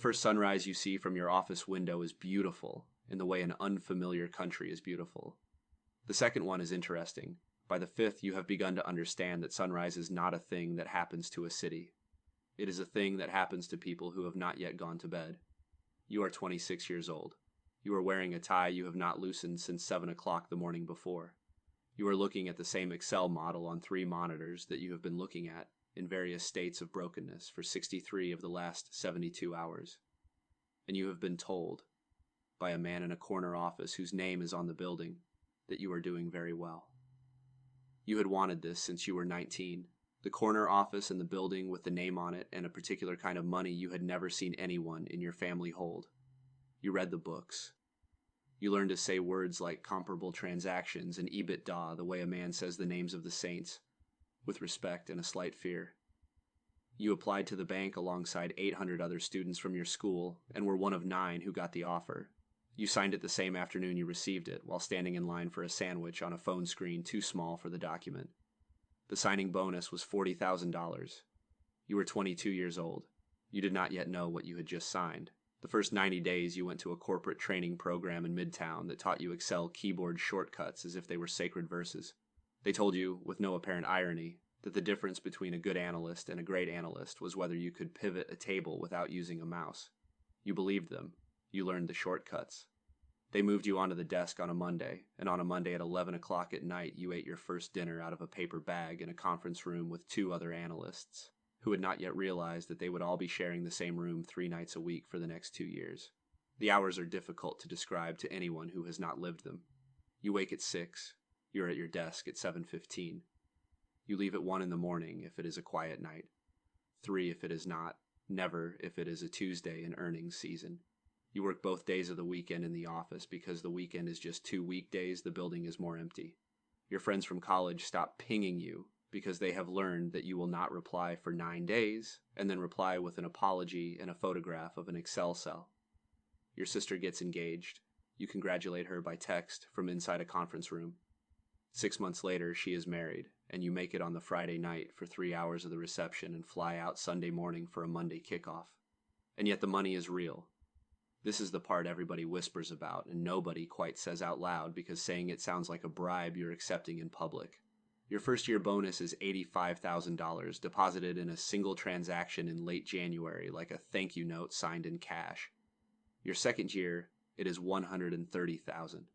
The first sunrise you see from your office window is beautiful, in the way an unfamiliar country is beautiful. The second one is interesting. By the fifth, you have begun to understand that sunrise is not a thing that happens to a city. It is a thing that happens to people who have not yet gone to bed. You are 26 years old. You are wearing a tie you have not loosened since 7 o'clock the morning before. You are looking at the same Excel model on 3 monitors that you have been looking at in various states of brokenness for 63 of the last 72 hours. And you have been told, by a man in a corner office whose name is on the building, that you are doing very well. You had wanted this since you were 19. The corner office in the building with the name on it and a particular kind of money you had never seen anyone in your family hold. You read the books. You learned to say words like comparable transactions and EBITDA the way a man says the names of the saints, with respect and a slight fear. You applied to the bank alongside 800 other students from your school and were one of 9 who got the offer. You signed it the same afternoon you received it while standing in line for a sandwich on a phone screen too small for the document. The signing bonus was $40,000. You were 22 years old. You did not yet know what you had just signed. The first 90 days you went to a corporate training program in Midtown that taught you Excel keyboard shortcuts as if they were sacred verses. They told you, with no apparent irony, that the difference between a good analyst and a great analyst was whether you could pivot a table without using a mouse. You believed them. You learned the shortcuts. They moved you onto the desk on a Monday, and on a Monday at 11 o'clock at night you ate your first dinner out of a paper bag in a conference room with 2 other analysts, who had not yet realized that they would all be sharing the same room 3 nights a week for the next 2 years. The hours are difficult to describe to anyone who has not lived them. You wake at 6. You're at your desk at 7:15. You leave at 1 in the morning if it is a quiet night. 3 if it is not. Never if it is a Tuesday in earnings season. You work both days of the weekend in the office because the weekend is just 2 weekdays the building is more empty. Your friends from college stop pinging you because they have learned that you will not reply for 9 days and then reply with an apology and a photograph of an Excel cell. Your sister gets engaged. You congratulate her by text from inside a conference room. 6 months later, she is married, and you make it on the Friday night for 3 hours of the reception and fly out Sunday morning for a Monday kickoff. And yet the money is real. This is the part everybody whispers about and nobody quite says out loud because saying it sounds like a bribe you're accepting in public. Your first year bonus is $85,000 deposited in a single transaction in late January like a thank you note signed in cash. Your second year, it is $130,000.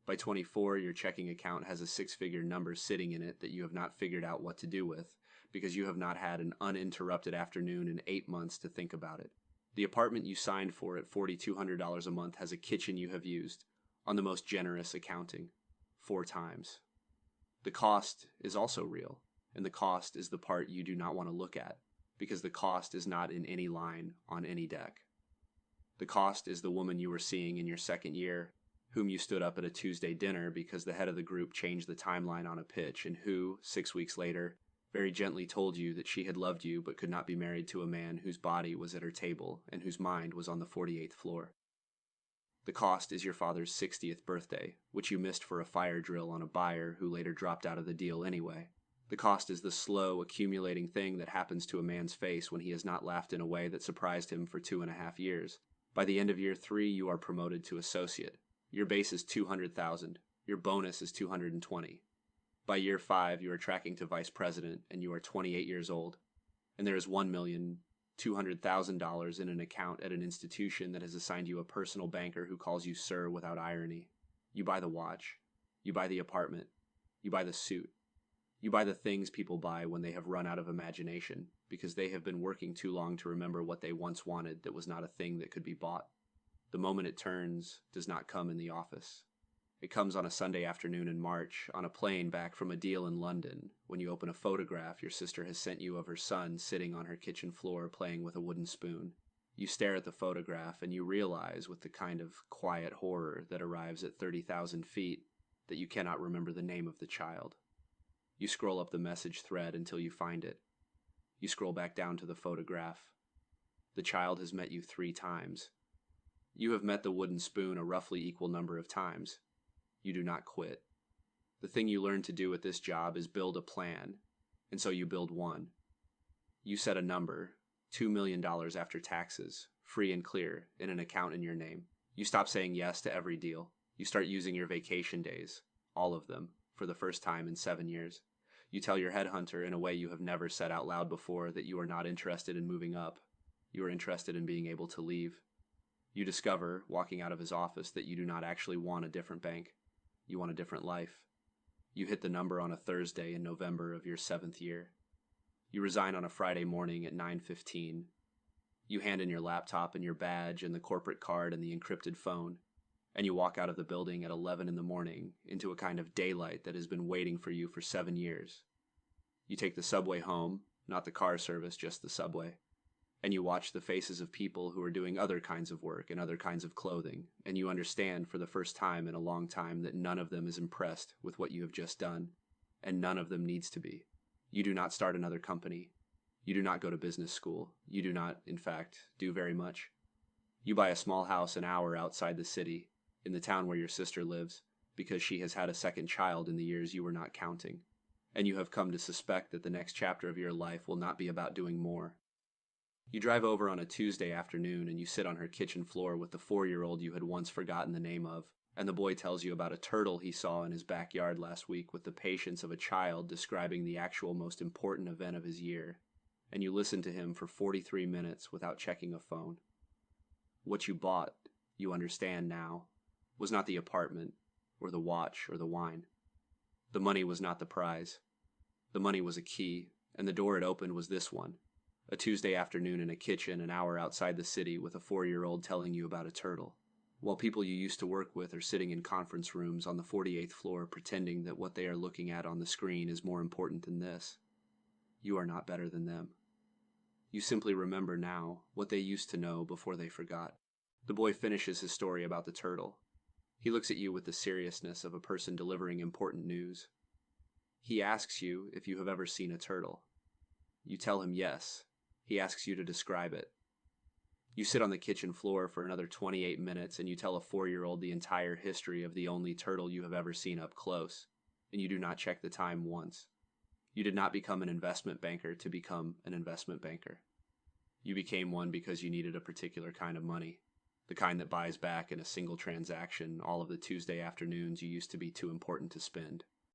By 24, your checking account has a 6-figure number sitting in it that you have not figured out what to do with because you have not had an uninterrupted afternoon in 8 months to think about it. The apartment you signed for at $4,200 a month has a kitchen you have used, on the most generous accounting, 4 times. The cost is also real, and the cost is the part you do not want to look at, because the cost is not in any line on any deck. The cost is the woman you were seeing in your second year, whom you stood up at a Tuesday dinner because the head of the group changed the timeline on a pitch, and who, 6 weeks later, very gently told you that she had loved you but could not be married to a man whose body was at her table and whose mind was on the 48th floor. The cost is your father's 60th birthday, which you missed for a fire drill on a buyer who later dropped out of the deal anyway. The cost is the slow, accumulating thing that happens to a man's face when he has not laughed in a way that surprised him for 2.5 years. By the end of year 3, you are promoted to associate. Your base is $200,000. Your bonus is $220,000. By year 5, you are tracking to vice president, and you are 28 years old. And there is $1,200,000 in an account at an institution that has assigned you a personal banker who calls you sir without irony. You buy the watch. You buy the apartment. You buy the suit. You buy the things people buy when they have run out of imagination, because they have been working too long to remember what they once wanted that was not a thing that could be bought. The moment it turns does not come in the office. It comes on a Sunday afternoon in March, on a plane back from a deal in London, when you open a photograph your sister has sent you of her son sitting on her kitchen floor playing with a wooden spoon. You stare at the photograph and you realize, with the kind of quiet horror that arrives at 30,000 feet, that you cannot remember the name of the child. You scroll up the message thread until you find it. You scroll back down to the photograph. The child has met you 3 times. You have met the wooden spoon a roughly equal number of times. You do not quit. The thing you learn to do at this job is build a plan, and so you build one. You set a number, $2 million after taxes, free and clear, in an account in your name. You stop saying yes to every deal. You start using your vacation days, all of them, for the first time in 7 years. You tell your headhunter in a way you have never said out loud before that you are not interested in moving up. You are interested in being able to leave. You discover, walking out of his office, that you do not actually want a different bank. You want a different life. You hit the number on a Thursday in November of your 7th year. You resign on a Friday morning at 9:15. You hand in your laptop and your badge and the corporate card and the encrypted phone, and you walk out of the building at 11 in the morning into a kind of daylight that has been waiting for you for 7 years. You take the subway home, not the car service, just the subway, and you watch the faces of people who are doing other kinds of work and other kinds of clothing, and you understand for the first time in a long time that none of them is impressed with what you have just done, and none of them needs to be. You do not start another company. You do not go to business school. You do not, in fact, do very much. You buy a small house an hour outside the city, in the town where your sister lives, because she has had a second child in the years you were not counting, and you have come to suspect that the next chapter of your life will not be about doing more. You drive over on a Tuesday afternoon and you sit on her kitchen floor with the 4-year-old you had once forgotten the name of, and the boy tells you about a turtle he saw in his backyard last week with the patience of a child describing the actual most important event of his year, and you listen to him for 43 minutes without checking a phone. What you bought, you understand now, was not the apartment, or the watch, or the wine. The money was not the prize. The money was a key, and the door it opened was this one. A Tuesday afternoon in a kitchen an hour outside the city with a 4-year-old telling you about a turtle, while people you used to work with are sitting in conference rooms on the 48th floor pretending that what they are looking at on the screen is more important than this. You are not better than them. You simply remember now what they used to know before they forgot. The boy finishes his story about the turtle. He looks at you with the seriousness of a person delivering important news. He asks you if you have ever seen a turtle. You tell him yes. He asks you to describe it. You sit on the kitchen floor for another 28 minutes and you tell a 4-year-old the entire history of the only turtle you have ever seen up close, and you do not check the time once. You did not become an investment banker to become an investment banker. You became one because you needed a particular kind of money, the kind that buys back in a single transaction all of the Tuesday afternoons you used to be too important to spend.